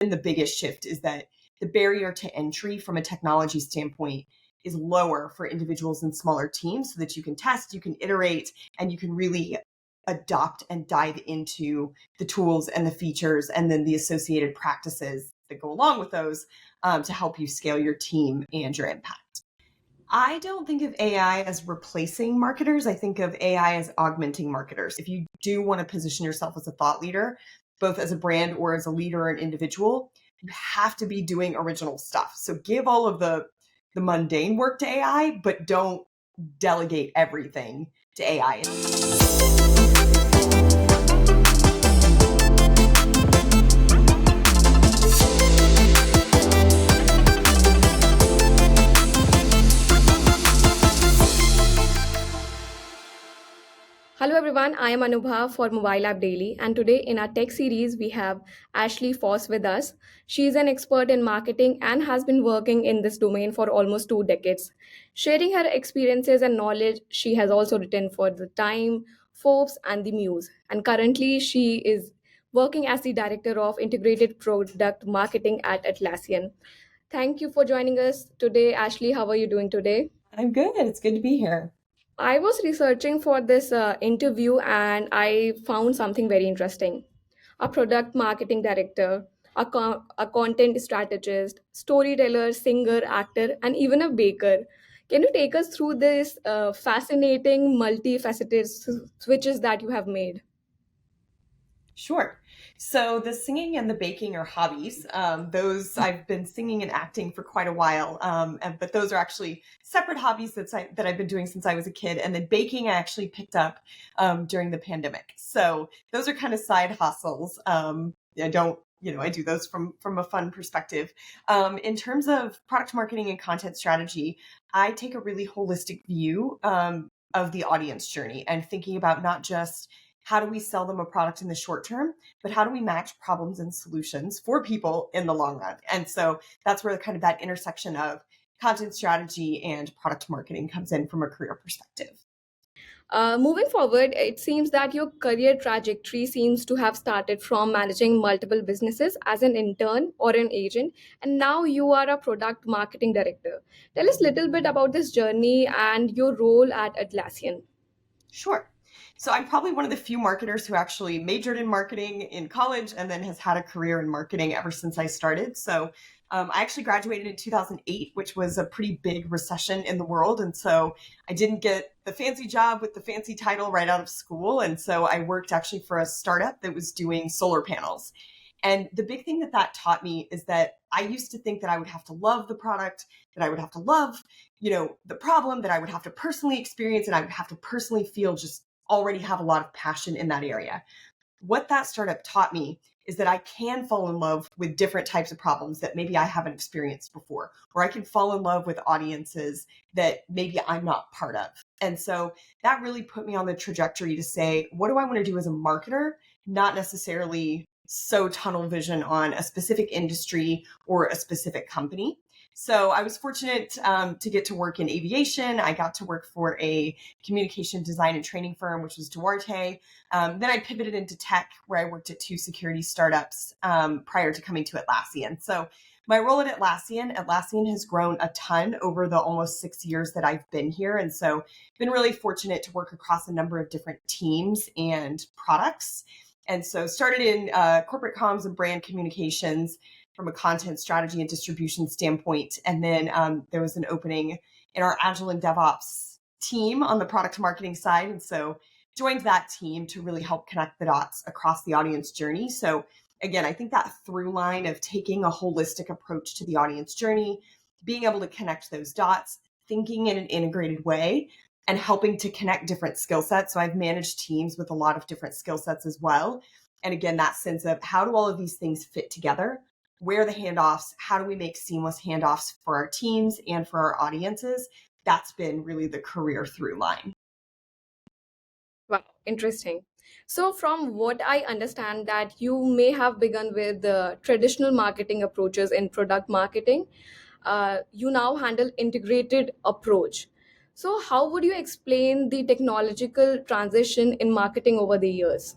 the biggest shift is that the barrier to entry from a technology standpoint is lower for individuals in smaller teams so that you can test, you can iterate, and you can really adopt and dive into the tools and the features and then the associated practices that go along with those to help you scale your team and your impact. I don't think of AI as replacing marketers. I think of AI as augmenting marketers. If you do want to position yourself as a thought leader, both as a brand or as a leader or an individual, you have to be doing original stuff. So give all of the mundane work to AI, but don't delegate everything to AI. Hello everyone, I am Anubha for MobileAppDaily, and today in our tech series we have Ashley Faus with us. She is an expert in marketing and has been working in this domain for almost 2 decades. Sharing her experiences and knowledge, she has also written for The Time, Forbes, and the Muse. And currently she is working as the Director of Integrated Product Marketing at Atlassian. Thank you for joining us today, Ashley. How are you doing today? I'm good. It's good to be here. I was researching for this interview and I found something very interesting. A product marketing director, a content strategist, storyteller, singer, actor, and even a baker. Can you take us through this fascinating, multifaceted switches that you have made? Sure. So the singing and the baking are hobbies. Those I've been singing and acting for quite a while, but those are actually separate hobbies that I've been doing since I was a kid. And then baking I actually picked up during the pandemic. So those are kind of side hustles. I don't, I do those from a fun perspective. In terms of product marketing and content strategy, I take a really holistic view of the audience journey and thinking about not just how do we sell them a product in the short term, but how do we match problems and solutions for people in the long run? And so that's where kind of that intersection of content strategy and product marketing comes in from a career perspective. Moving forward, it seems that your career trajectory seems to have started from managing multiple businesses as an intern or an agent, and now you are a product marketing director. Tell us a little bit about this journey and your role at Atlassian. Sure. So I'm probably one of the few marketers who actually majored in marketing in college and then has had a career in marketing ever since I started. So I actually graduated in 2008, which was a pretty big recession in the world. And so I didn't get the fancy job with the fancy title right out of school. And so I worked actually for a startup that was doing solar panels. And the big thing that taught me is that I used to think that I would have to love the product, that I would have to love, the problem, that I would have to personally experience, and I would have to personally feel just already have a lot of passion in that area. What that startup taught me is that I can fall in love with different types of problems that maybe I haven't experienced before, or I can fall in love with audiences that maybe I'm not part of. And so that really put me on the trajectory to say, what do I want to do as a marketer? Not necessarily so tunnel vision on a specific industry or a specific company. So I was fortunate to get to work in aviation. I got to work for a communication design and training firm, which was Duarte. Then I pivoted into tech, where I worked at 2 security startups prior to coming to Atlassian. So my role at Atlassian has grown a ton over the almost 6 years that I've been here. And so I've been really fortunate to work across a number of different teams and products. And so started in corporate comms and brand communications from a content strategy and distribution standpoint. And then there was an opening in our Agile and DevOps team on the product marketing side. And so joined that team to really help connect the dots across the audience journey. So again, I think that through line of taking a holistic approach to the audience journey, being able to connect those dots, thinking in an integrated way, and helping to connect different skill sets. So I've managed teams with a lot of different skill sets as well. And again, that sense of how do all of these things fit together? Where are the handoffs? How do we make seamless handoffs for our teams and for our audiences? That's been really the career through line. Wow, interesting. So, from what I understand, that you may have begun with the traditional marketing approaches in product marketing. You now handle integrated approach. So, how would you explain the technological transition in marketing over the years?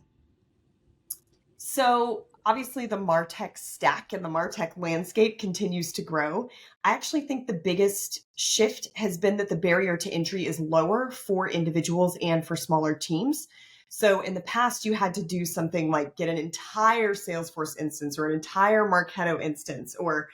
So obviously the MarTech stack and the MarTech landscape continues to grow. I actually think the biggest shift has been that the barrier to entry is lower for individuals and for smaller teams. So in the past, you had to do something like get an entire Salesforce instance or an entire Marketo instance, or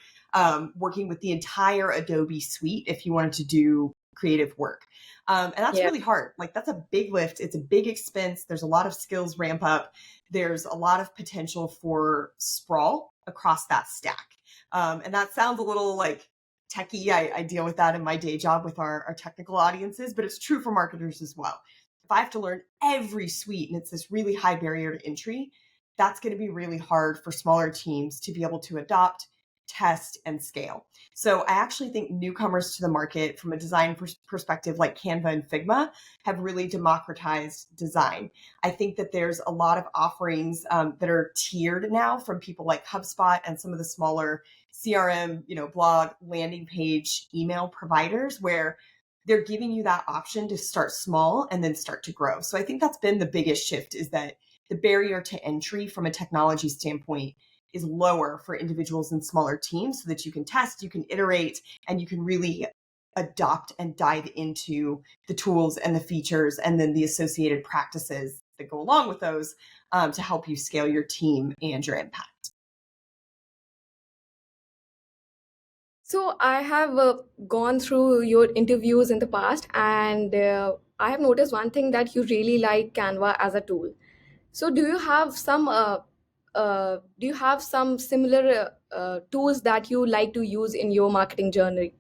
working with the entire Adobe suite if you wanted to do creative work. And that's Yeah. really hard. Like, that's a big lift. It's a big expense. There's a lot of skills ramp up. There's a lot of potential for sprawl across that stack. And that sounds a little like techie. I deal with that in my day job with our technical audiences, but it's true for marketers as well. If I have to learn every suite and it's this really high barrier to entry, that's going to be really hard for smaller teams to be able to adopt, test, and scale. So I actually think newcomers to the market from a design perspective like Canva and Figma have really democratized design. I think that there's a lot of offerings that are tiered now from people like HubSpot and some of the smaller CRM, blog, landing page, email providers, where they're giving you that option to start small and then start to grow. So I think that's been the biggest shift, is that the barrier to entry from a technology standpoint is lower for individuals in smaller teams, so that you can test, you can iterate, and you can really adopt and dive into the tools and the features and then the associated practices that go along with those to help you scale your team and your impact. So I have gone through your interviews in the past, and I have noticed one thing, that you really like Canva as a tool. So do you have some similar tools that you like to use in your marketing journey?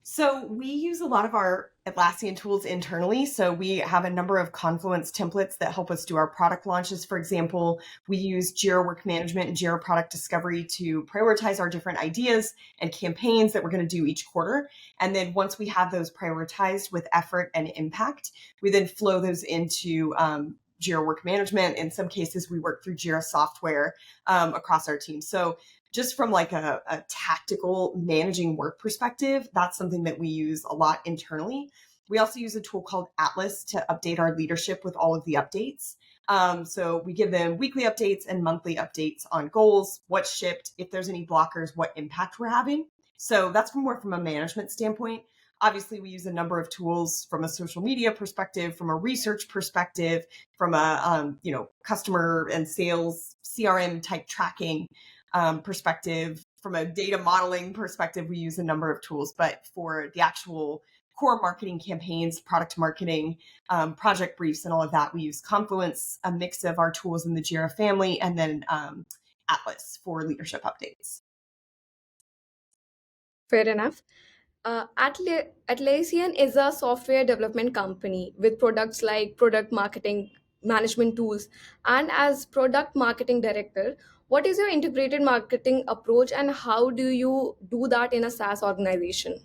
So we use a lot of our Atlassian tools internally. So we have a number of Confluence templates that help us do our product launches. For example, we use Jira Work Management and Jira Product Discovery to prioritize our different ideas and campaigns that we're going to do each quarter. And then once we have those prioritized with effort and impact, we then flow those into Jira Work Management. In some cases, we work through Jira software across our team. So just from like a tactical managing work perspective, that's something that we use a lot internally. We also use a tool called Atlas to update our leadership with all of the updates. So we give them weekly updates and monthly updates on goals, what's shipped, if there's any blockers, what impact we're having. So that's more from a management standpoint. Obviously, we use a number of tools from a social media perspective, from a research perspective, from a customer and sales CRM type tracking perspective. From a data modeling perspective, we use a number of tools, but for the actual core marketing campaigns, product marketing, project briefs, and all of that, we use Confluence, a mix of our tools in the Jira family, and then Atlas for leadership updates. Fair enough. Atlassian is a software development company with products like product marketing management tools. And as product marketing director, what is your integrated marketing approach, and how do you do that in a SaaS organization?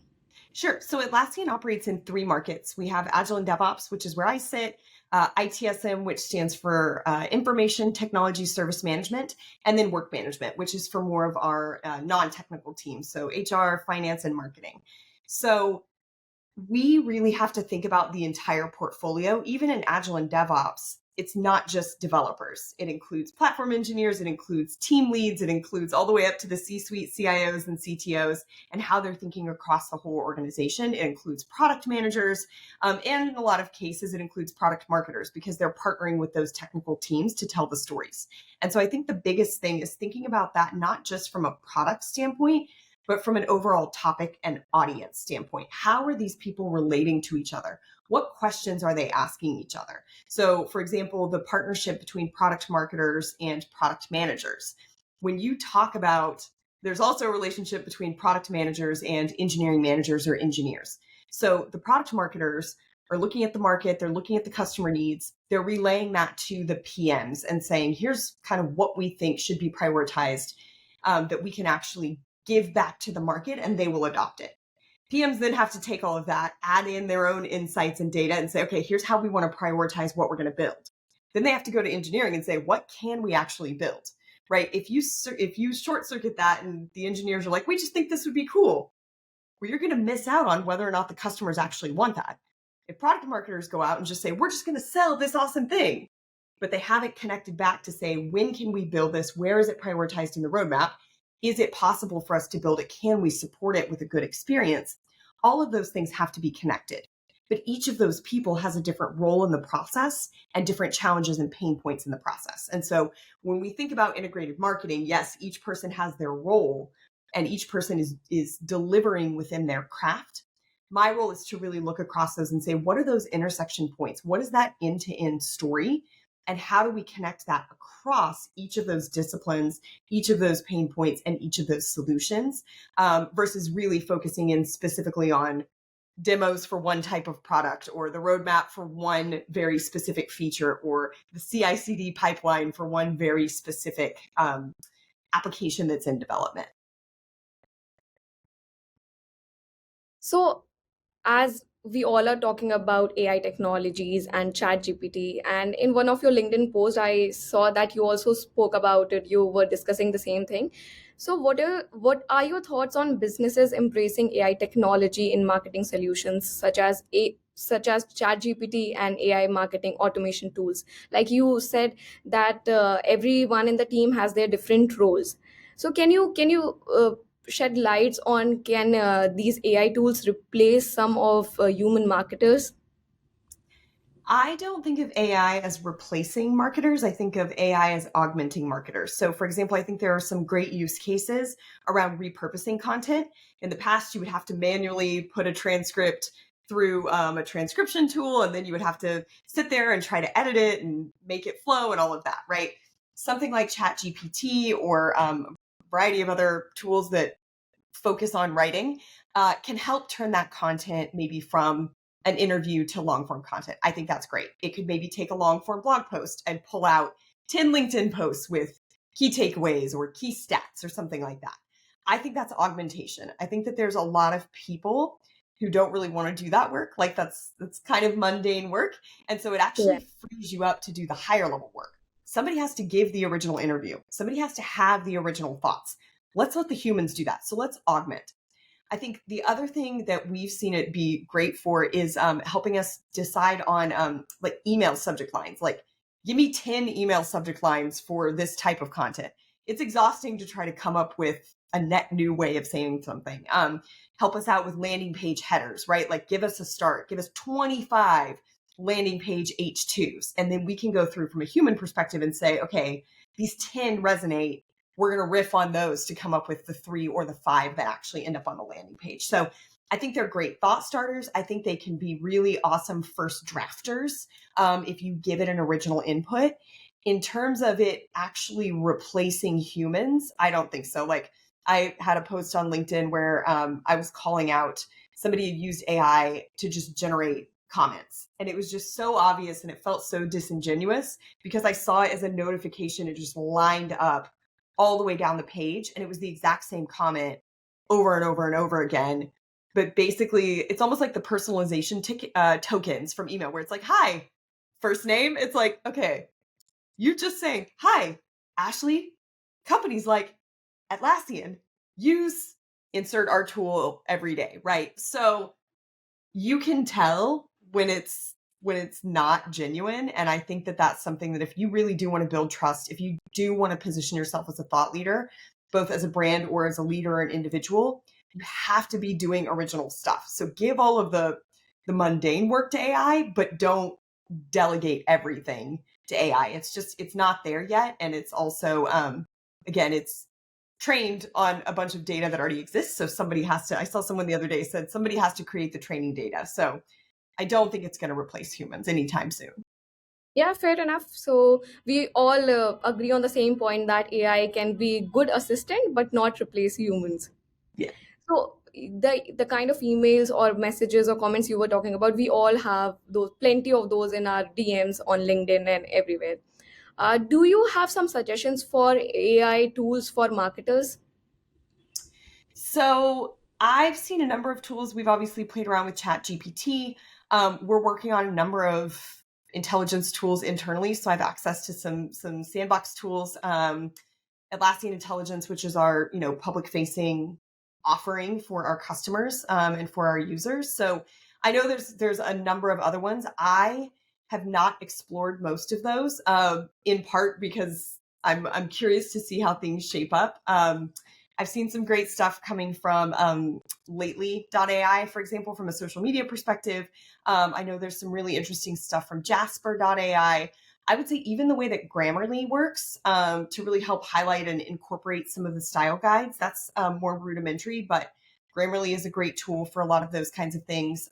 Sure. So Atlassian operates in three markets. We have Agile and DevOps, which is where I sit, ITSM, which stands for Information Technology Service Management, and then Work Management, which is for more of our non-technical teams, so HR, finance, and marketing. So we really have to think about the entire portfolio. Even in Agile and DevOps, it's not just developers. It includes platform engineers, it includes team leads, it includes all the way up to the C-suite CIOs and CTOs and how they're thinking across the whole organization. It includes product managers, and in a lot of cases, it includes product marketers, because they're partnering with those technical teams to tell the stories. And so I think the biggest thing is thinking about that, not just from a product standpoint, but from an overall topic and audience standpoint. How are these people relating to each other? What questions are they asking each other? So, for example, the partnership between product marketers and product managers. When you talk about, there's also a relationship between product managers and engineering managers or engineers. So the product marketers are looking at the market, they're looking at the customer needs, they're relaying that to the PMs and saying, here's kind of what we think should be prioritized, that we can actually give back to the market, and they will adopt it. PMs then have to take all of that, add in their own insights and data, and say, okay, here's how we want to prioritize what we're going to build. Then they have to go to engineering and say, what can we actually build, right? If you short circuit that and the engineers are like, we just think this would be cool, well, you're going to miss out on whether or not the customers actually want that. If product marketers go out and just say, we're just going to sell this awesome thing, but they haven't connected back to say, when can we build this? Where is it prioritized in the roadmap? Is it possible for us to build it? Can we support it with a good experience? All of those things have to be connected. But each of those people has a different role in the process and different challenges and pain points in the process. And so when we think about integrated marketing, yes, each person has their role and each person is delivering within their craft. My role is to really look across those and say, what are those intersection points? What is that end-to-end story? And how do we connect that across each of those disciplines, each of those pain points, and each of those solutions, versus really focusing in specifically on demos for one type of product or the roadmap for one very specific feature or the CI/CD pipeline for one very specific application that's in development. So, as we all are talking about AI technologies and ChatGPT, and in one of your LinkedIn posts, I saw that you also spoke about it. You were discussing the same thing. So, what are your thoughts on businesses embracing AI technology in marketing solutions, such as ChatGPT and AI marketing automation tools? Like you said, that everyone in the team has their different roles. So, can you shed lights on, can these AI tools replace some of human marketers? I don't think of AI as replacing marketers. I think of AI as augmenting marketers. So, for example, I think there are some great use cases around repurposing content. In the past, you would have to manually put a transcript through a transcription tool, and then you would have to sit there and try to edit it and make it flow and all of that, right? Something like ChatGPT or a variety of other tools that focus on writing can help turn that content maybe from an interview to long form content. I think that's great. It could maybe take a long form blog post and pull out 10 LinkedIn posts with key takeaways or key stats or something like that. I think that's augmentation. I think that there's a lot of people who don't really want to do that work. Like that's kind of mundane work. And so it Yeah. actually frees you up to do the higher level work. Somebody has to give the original interview. Somebody has to have the original thoughts. Let's let the humans do that. So let's augment. I think the other thing that we've seen it be great for is helping us decide on like email subject lines. Like, give me 10 email subject lines for this type of content. It's exhausting to try to come up with a net new way of saying something. Help us out with landing page headers, right? Like, give us a start, give us 25 landing page H2s. And then we can go through from a human perspective and say, okay, these 10 resonate. We're going to riff on those to come up with the 3 or the 5 that actually end up on the landing page. So I think they're great thought starters. I think they can be really awesome first drafters if you give it an original input. In terms of it actually replacing humans, I don't think so. Like, I had a post on LinkedIn where I was calling out somebody had used AI to just generate comments. And it was just so obvious and it felt so disingenuous because I saw it as a notification. It just lined up all the way down the page. And it was the exact same comment over and over and over again. But basically, it's almost like the personalization tokens from email where it's like, hi, first name. It's like, okay, you just saying, hi, Ashley, companies like Atlassian use insert our tool every day, right? So you can tell when it's not genuine. And I think that that's something that if you really do want to build trust, if you do want to position yourself as a thought leader, both as a brand or as a leader or an individual, you have to be doing original stuff. So give all of the mundane work to AI, but don't delegate everything to AI. It's not there yet. And it's also, again, it's trained on a bunch of data that already exists. So somebody has to, I saw someone the other day said somebody has to create the training data. So I don't think it's going to replace humans anytime soon. Yeah, fair enough. So we all agree on the same point that AI can be good assistant but not replace humans. Yeah. So the kind of emails or messages or comments you were talking about, we all have those, plenty of those in our DMs on LinkedIn and everywhere. Do you have some suggestions for AI tools for marketers? So I've seen a number of tools. We've obviously played around with ChatGPT. We're working on a number of intelligence tools internally. So I have access to some sandbox tools. Atlassian Intelligence, which is our public facing offering for our customers and for our users. So I know there's a number of other ones. I have not explored most of those, in part because I'm curious to see how things shape up. I've seen some great stuff coming from lately.ai, for example, from a social media perspective. I know there's some really interesting stuff from jasper.ai. I would say even the way that Grammarly works, to really help highlight and incorporate some of the style guides, that's more rudimentary, but Grammarly is a great tool for a lot of those kinds of things.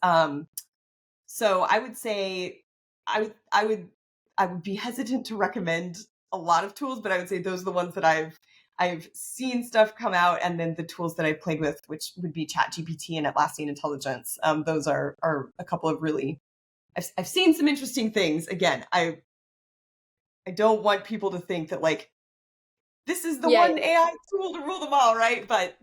So I would say I would be hesitant to recommend a lot of tools, but I would say those are the ones that I've seen stuff come out, and then the tools that I've played with, which would be ChatGPT and Atlassian Intelligence. Those are a couple of really I've seen some interesting things. Again, I don't want people to think that like this is the Yeah, one AI tool to rule them all, right? But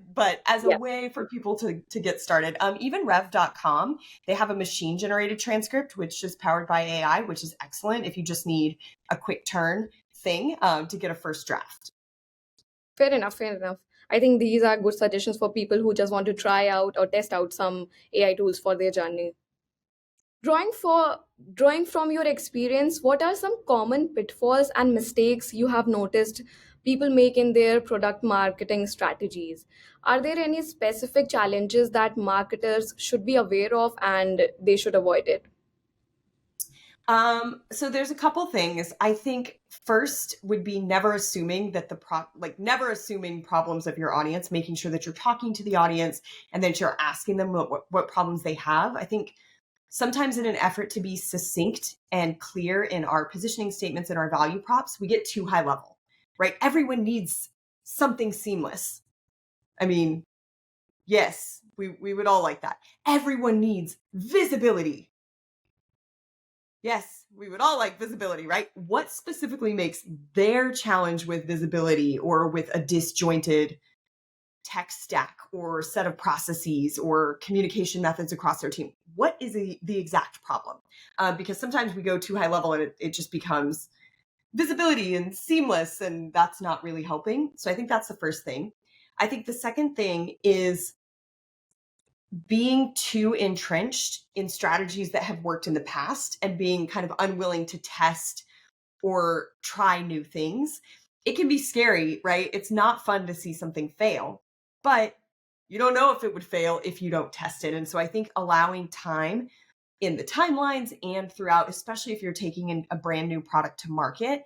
as a yeah. way for people to get started, even rev.com, they have a machine generated transcript, which is powered by AI, which is excellent if you just need a quick turn thing to get a first draft. Fair enough, fair enough. I think these are good suggestions for people who just want to try out or test out some AI tools for their journey. Drawing for Drawing from your experience, what are some common pitfalls and mistakes you have noticed people make in their product marketing strategies? Are there any specific challenges that marketers should be aware of and they should avoid it? So there's a couple things. I think first would be never assuming that never assuming problems of your audience, making sure that you're talking to the audience and that you're asking them what problems they have. I think sometimes in an effort to be succinct and clear in our positioning statements and our value props, we get too high level, right? Everyone needs something seamless. I mean, yes, we would all like that. Everyone needs visibility. Yes, we would all like visibility, right? What specifically makes their challenge with visibility or with a disjointed tech stack or set of processes or communication methods across their team? What is the exact problem? Because sometimes we go too high level and it just becomes visibility and seamless, and that's not really helping. So I think that's the first thing. I think the second thing is being too entrenched in strategies that have worked in the past and being kind of unwilling to test or try new things. It can be scary, right? It's not fun to see something fail, but you don't know if it would fail if you don't test it. And so I think allowing time in the timelines and throughout, especially if you're taking in a brand new product to market,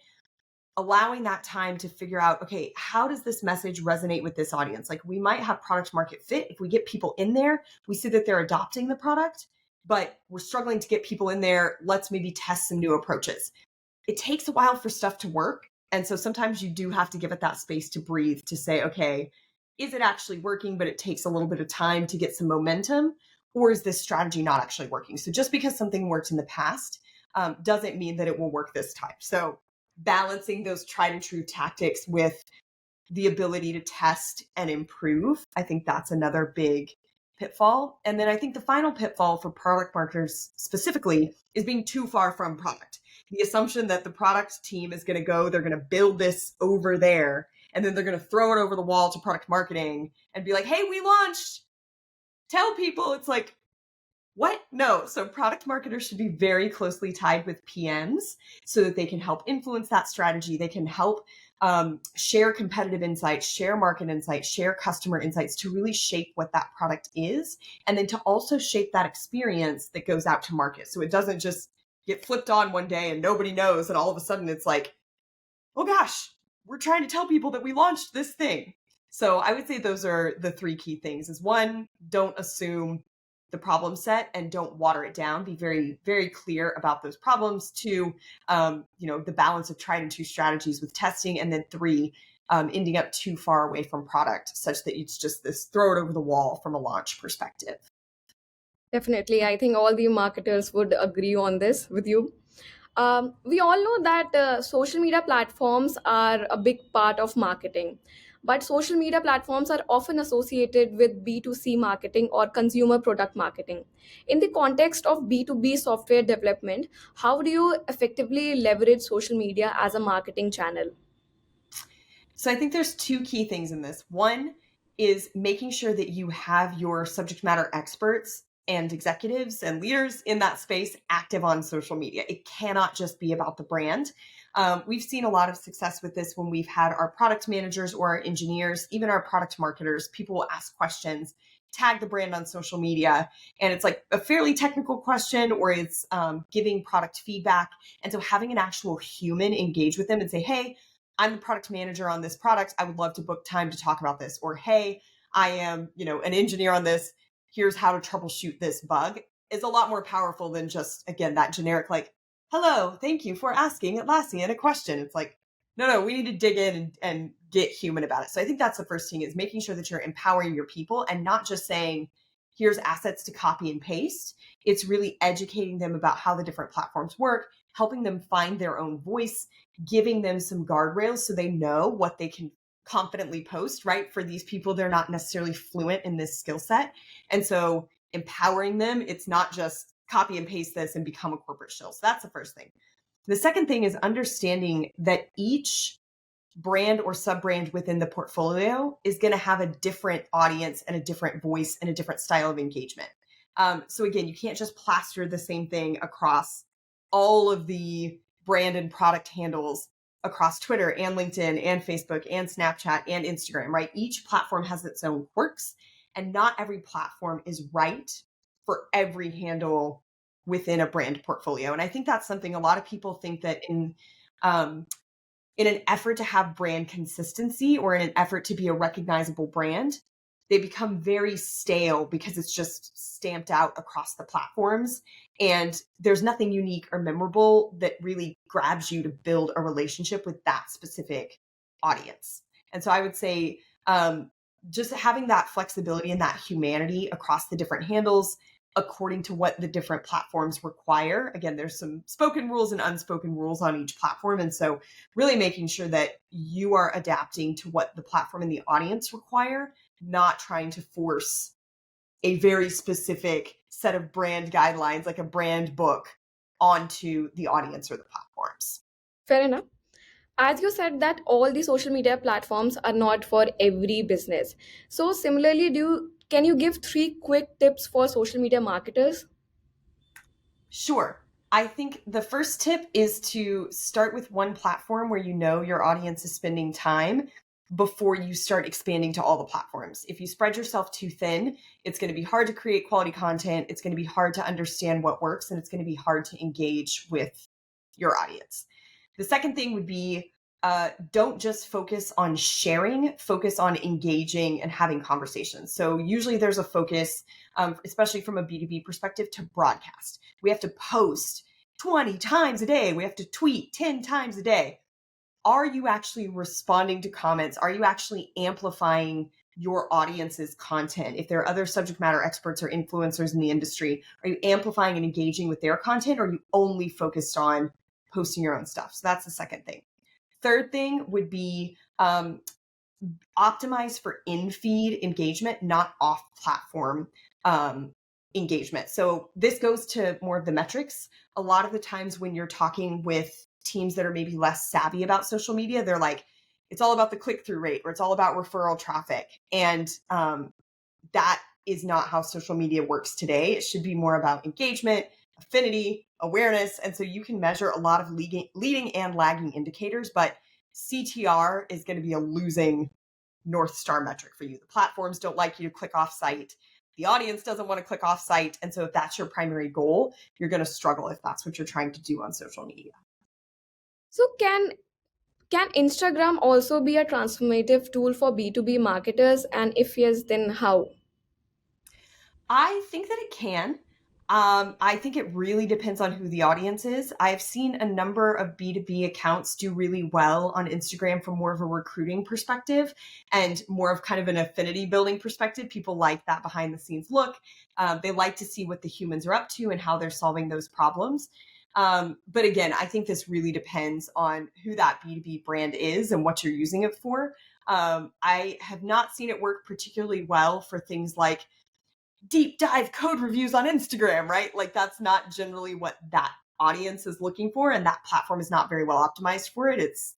allowing that time to figure out, okay, how does this message resonate with this audience? Like we might have product market fit. If we get people in there, we see that they're adopting the product, but we're struggling to get people in there. Let's maybe test some new approaches. It takes a while for stuff to work. And so sometimes you do have to give it that space to breathe, to say, okay, is it actually working? But it takes a little bit of time to get some momentum, or is this strategy not actually working? So just because something worked in the past doesn't mean that it will work this time. So balancing those tried and true tactics with the ability to test and improve, I think that's another big pitfall. And then I think the final pitfall for product marketers specifically is being too far from product. The assumption that the product team is going to go, they're going to build this over there, and then they're going to throw it over the wall to product marketing and be like, hey, we launched. Tell people. It's like, what? No. So product marketers should be very closely tied with PMs so that they can help influence that strategy. They can help share competitive insights, share market insights, share customer insights to really shape what that product is. And then to also shape that experience that goes out to market. So it doesn't just get flipped on one day and nobody knows. And all of a sudden it's like, oh gosh, we're trying to tell people that we launched this thing. So I would say those are the three key things is one, don't assume the problem set and don't water it down. Be very, very clear about those problems. Two, the balance of tried and true strategies with testing. And then three, ending up too far away from product such that it's just this throw it over the wall from a launch perspective. Definitely. I think all the marketers would agree on this with you. We all know that social media platforms are a big part of marketing, but social media platforms are often associated with B2C marketing or consumer product marketing. In the context of B2B software development, how do you effectively leverage social media as a marketing channel? So I think there's two key things in this. One is making sure that you have your subject matter experts and executives and leaders in that space active on social media. It cannot just be about the brand. We've seen a lot of success with this when we've had our product managers or our engineers, even our product marketers. People will ask questions, tag the brand on social media, and it's like a fairly technical question, or it's giving product feedback. And so having an actual human engage with them and say, hey, I'm the product manager on this product. I would love to book time to talk about this. Or, hey, I am, an engineer on this. Here's how to troubleshoot this bug, is a lot more powerful than just, again, that generic, like, hello, thank you for asking Atlassian a question. It's like, no, we need to dig in and get human about it. So I think that's the first thing, is making sure that you're empowering your people and not just saying, here's assets to copy and paste. It's really educating them about how the different platforms work, helping them find their own voice, giving them some guardrails so they know what they can confidently post, right? For these people, they're not necessarily fluent in this skill set. And so empowering them, it's not just copy and paste this and become a corporate shill. So that's the first thing. The second thing is understanding that each brand or sub-brand within the portfolio is going to have a different audience and a different voice and a different style of engagement. So again, you can't just plaster the same thing across all of the brand and product handles across Twitter and LinkedIn and Facebook and Snapchat and Instagram, right? Each platform has its own quirks, and not every platform is right for every handle within a brand portfolio. And I think that's something a lot of people think, that in an effort to have brand consistency, or in an effort to be a recognizable brand, they become very stale because it's just stamped out across the platforms. And there's nothing unique or memorable that really grabs you to build a relationship with that specific audience. And so I would say just having that flexibility and that humanity across the different handles, according to what the different platforms require. Again, there's some spoken rules and unspoken rules on each platform. And so really making sure that you are adapting to what the platform and the audience require, not trying to force a very specific set of brand guidelines, like a brand book, onto the audience or the platforms. Fair enough. As you said that all the social media platforms are not for every business. So similarly, can you give 3 quick tips for social media marketers? Sure. I think the first tip is to start with one platform where you know your audience is spending time before you start expanding to all the platforms. If you spread yourself too thin, it's going to be hard to create quality content. It's going to be hard to understand what works, and it's going to be hard to engage with your audience. The second thing would be don't just focus on sharing, focus on engaging and having conversations. So usually there's a focus, especially from a B2B perspective, to broadcast. We have to post 20 times a day. We have to tweet 10 times a day. Are you actually responding to comments? Are you actually amplifying your audience's content? If there are other subject matter experts or influencers in the industry, are you amplifying and engaging with their content, or are you only focused on posting your own stuff? So that's the second thing. Third thing would be optimize for in-feed engagement, not off-platform engagement. So this goes to more of the metrics. A lot of the times when you're talking with teams that are maybe less savvy about social media, they're like, it's all about the click-through rate, or it's all about referral traffic. And that is not how social media works today. It should be more about engagement, affinity, awareness. And so you can measure a lot of leading and lagging indicators, but CTR is going to be a losing North Star metric for you. The platforms don't like you to click off site. The audience doesn't want to click off site. And so if that's your primary goal, you're going to struggle if that's what you're trying to do on social media. So can Instagram also be a transformative tool for B2B marketers? And if yes, then how? I think that it can. I think it really depends on who the audience is. I've seen a number of B2B accounts do really well on Instagram from more of a recruiting perspective and more of kind of an affinity building perspective. People like that behind the scenes look. They like to see what the humans are up to and how they're solving those problems. But again, I think this really depends on who that B2B brand is and what you're using it for. I have not seen it work particularly well for things like deep dive code reviews on Instagram, right? Like that's not generally what that audience is looking for, and that platform is not very well optimized for it. It's,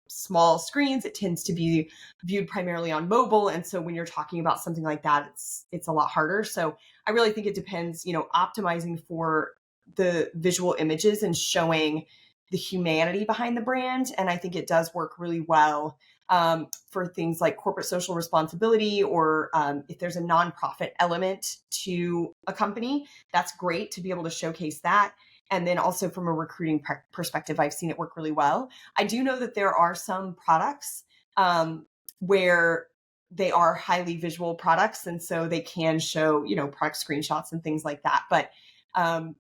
small screens. It tends to be viewed primarily on mobile. And so when you're talking about something like that, it's a lot harder. So I really think it depends, optimizing for the visual images and showing the humanity behind the brand. And I think it does work really well for things like corporate social responsibility, or if there's a nonprofit element to a company, that's great to be able to showcase that. And then also from a recruiting perspective, I've seen it work really well. I do know that there are some products where they are highly visual products, and so they can show, product screenshots and things like that. But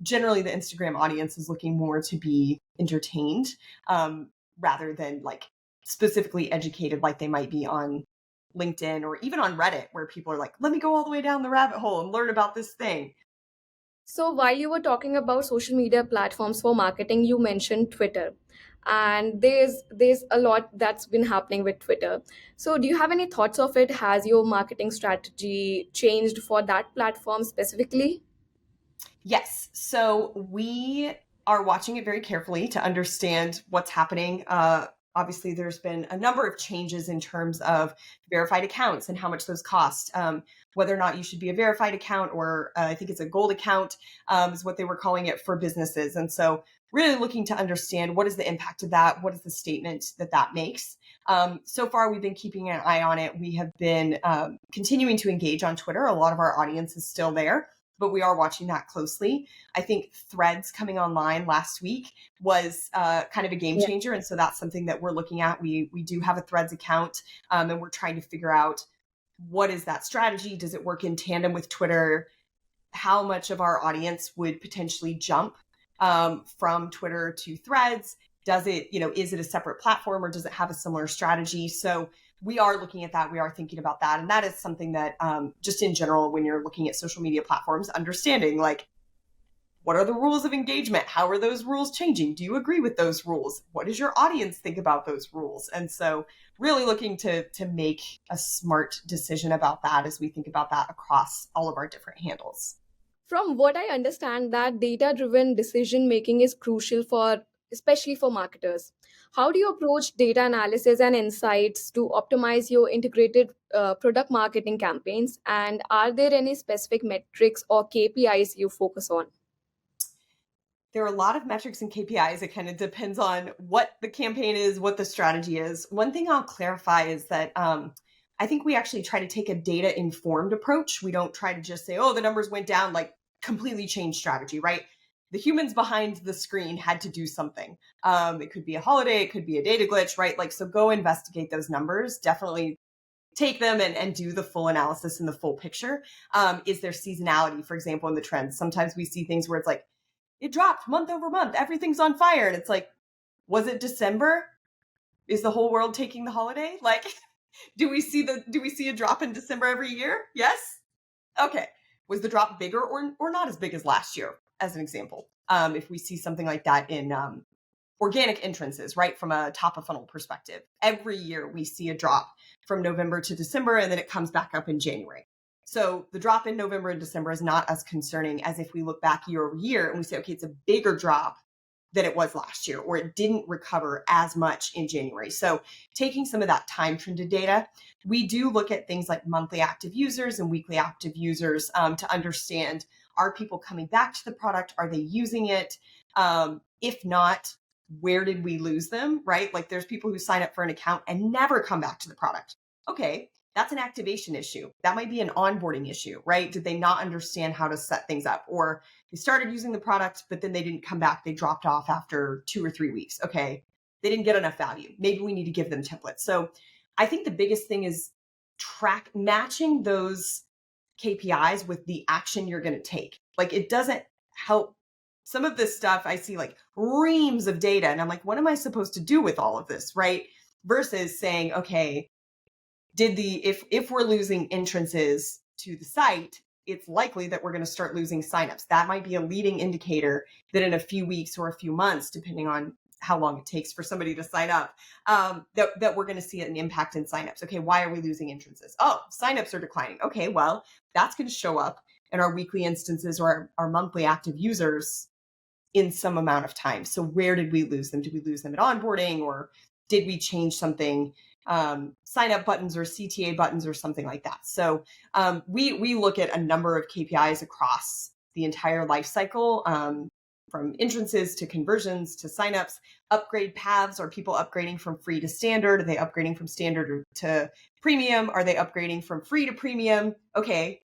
generally, the Instagram audience is looking more to be entertained rather than like specifically educated, like they might be on LinkedIn or even on Reddit, where people are like, let me go all the way down the rabbit hole and learn about this thing. So while you were talking about social media platforms for marketing, you mentioned Twitter. And there's a lot that's been happening with Twitter. So do you have any thoughts of it? Has your marketing strategy changed for that platform specifically? Yes. So we are watching it very carefully to understand what's happening. Obviously, there's been a number of changes in terms of verified accounts and how much those cost. Whether or not you should be a verified account, or I think it's a gold account, is what they were calling it for businesses. And so really looking to understand what is the impact of that? What is the statement that makes? So far, we've been keeping an eye on it. We have been continuing to engage on Twitter. A lot of our audience is still there, but we are watching that closely. I think Threads coming online last week was kind of a game changer. And so that's something that we're looking at. We do have a Threads account, and we're trying to figure out, what is that strategy? Does it work in tandem with Twitter? How much of our audience would potentially jump from Twitter to Threads? Does it, is it a separate platform, or does it have a similar strategy? So we are looking at that. We are thinking about that. And that is something that just in general, when you're looking at social media platforms, understanding like, what are the rules of engagement? How are those rules changing? Do you agree with those rules? What does your audience think about those rules? And so really looking to make a smart decision about that as we think about that across all of our different handles. From what I understand, that data-driven decision making is crucial for, especially for marketers. How do you approach data analysis and insights to optimize your integrated product marketing campaigns? And are there any specific metrics or KPIs you focus on? There are a lot of metrics and KPIs. It kind of depends on what the campaign is, what the strategy is. One thing I'll clarify is that I think we actually try to take a data informed approach. We don't try to just say, oh, the numbers went down, like completely change strategy, right? The humans behind the screen had to do something. It could be a holiday, it could be a data glitch, right? Like, so go investigate those numbers. Definitely take them and do the full analysis and the full picture. Is there seasonality, for example, in the trends? Sometimes we see things where it's like, it dropped month over month, everything's on fire. And it's like, was it December? Is the whole world taking the holiday? Like, do we see a drop in December every year? Yes. Okay. Was the drop bigger or not as big as last year, as an example? If we see something like that in organic entrances, right, from a top of funnel perspective, every year we see a drop from November to December, and then it comes back up in January. So the drop in November and December is not as concerning as if we look back year over year and we say, okay, it's a bigger drop than it was last year, or it didn't recover as much in January. So taking some of that time trended data, we do look at things like monthly active users and weekly active users to understand, are people coming back to the product? Are they using it? If not, where did we lose them, right? Like, there's people who sign up for an account and never come back to the product. Okay, that's an activation issue. That might be an onboarding issue, right? Did they not understand how to set things up? Or they started using the product, but then they didn't come back. They dropped off after 2 or 3 weeks. Okay, they didn't get enough value. Maybe we need to give them templates. So I think the biggest thing is matching those KPIs with the action you're going to take. Like, it doesn't help. Some of this stuff I see like reams of data and I'm like, what am I supposed to do with all of this, right? Versus saying, okay, if we're losing entrances to the site, it's likely that we're going to start losing signups. That might be a leading indicator that in a few weeks or a few months, depending on how long it takes for somebody to sign up, that we're going to see an impact in signups. Okay, why are we losing entrances? Oh, signups are declining. Okay, well, that's going to show up in our weekly instances or our monthly active users in some amount of time. So where did we lose them? Did we lose them at onboarding, or did we change something, sign up buttons or CTA buttons or something like that? So we look at a number of KPIs across the entire life cycle, from entrances to conversions to signups, upgrade paths. Are people upgrading from free to standard? Are they upgrading from standard to premium? Are they upgrading from free to premium? Okay,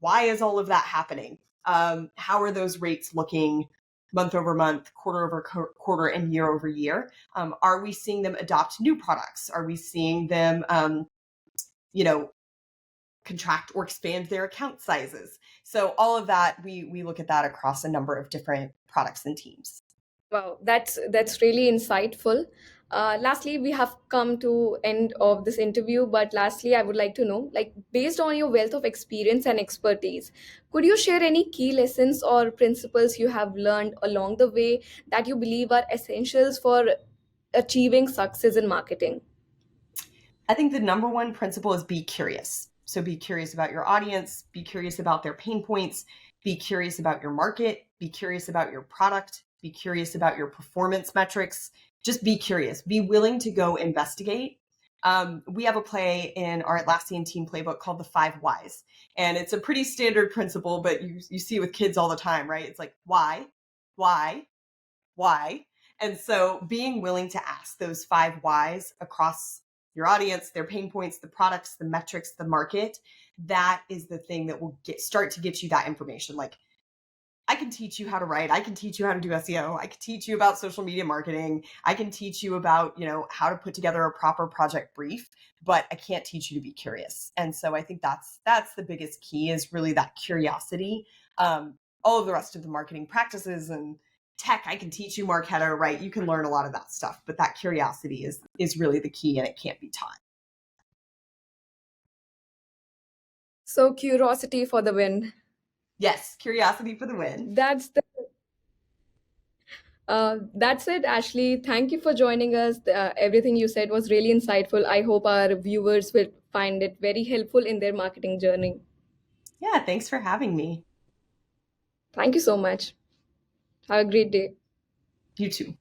why is all of that happening? How are those rates looking month over month, quarter over quarter, and year over year? Are we seeing them adopt new products? Are we seeing them, contract or expand their account sizes? So all of that, we look at that across a number of different products and teams. Wow, that's really insightful. Lastly, we have come to end of this interview, but lastly, I would like to know, like, based on your wealth of experience and expertise, could you share any key lessons or principles you have learned along the way that you believe are essentials for achieving success in marketing? I think the number one principle is be curious. So be curious about your audience, be curious about their pain points, be curious about your market, be curious about your product, be curious about your performance metrics. Just be curious, be willing to go investigate. We have a play in our Atlassian team playbook called the 5 Whys. And it's a pretty standard principle, but you see it with kids all the time, right? It's like, why, why? And so being willing to ask those 5 Whys across your audience, their pain points, the products, the metrics, the market, that is the thing that will start to get you that information. Like, I can teach you how to write. I can teach you how to do SEO. I can teach you about social media marketing. I can teach you about, how to put together a proper project brief, but I can't teach you to be curious. And so I think that's the biggest key, is really that curiosity. All of the rest of the marketing practices and tech, I can teach you, Marketo, right? You can learn a lot of that stuff, but that curiosity is really the key, and it can't be taught. So, curiosity for the win. Yes, curiosity for the win. That's it, Ashley. Thank you for joining us. Everything you said was really insightful. I hope our viewers will find it very helpful in their marketing journey. Yeah, thanks for having me. Thank you so much. Have a great day. You too.